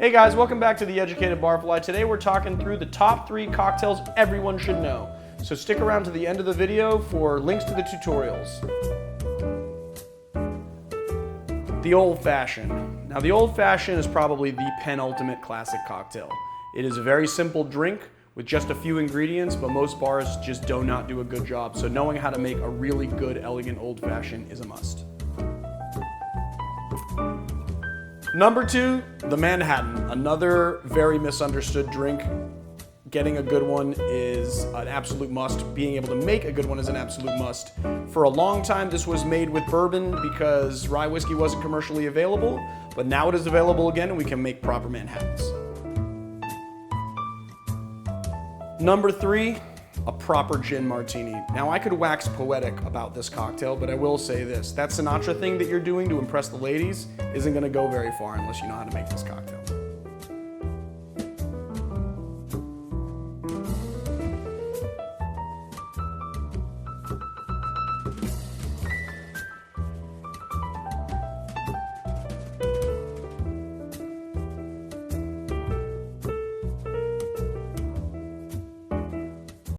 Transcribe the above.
Hey guys, welcome back to The Educated Barfly. Today we're talking through the top 3 cocktails everyone should know. So stick around to the end of the video for links to the tutorials. The Old Fashioned. Now the Old Fashioned is probably the penultimate classic cocktail. It is a very simple drink with just a few ingredients, but most bars just do not do a good job. So knowing how to make a really good, elegant Old Fashioned is a must. Number 2, the Manhattan. Another very misunderstood drink. Getting a good one is an absolute must. Being able to make a good one is an absolute must. For a long time, this was made with bourbon because rye whiskey wasn't commercially available, but now it is available again and we can make proper Manhattans. Number 3, a proper gin martini. Now I could wax poetic about this cocktail, but I will say this. That Sinatra thing that you're doing to impress the ladies isn't gonna go very far unless you know how to make this cocktail.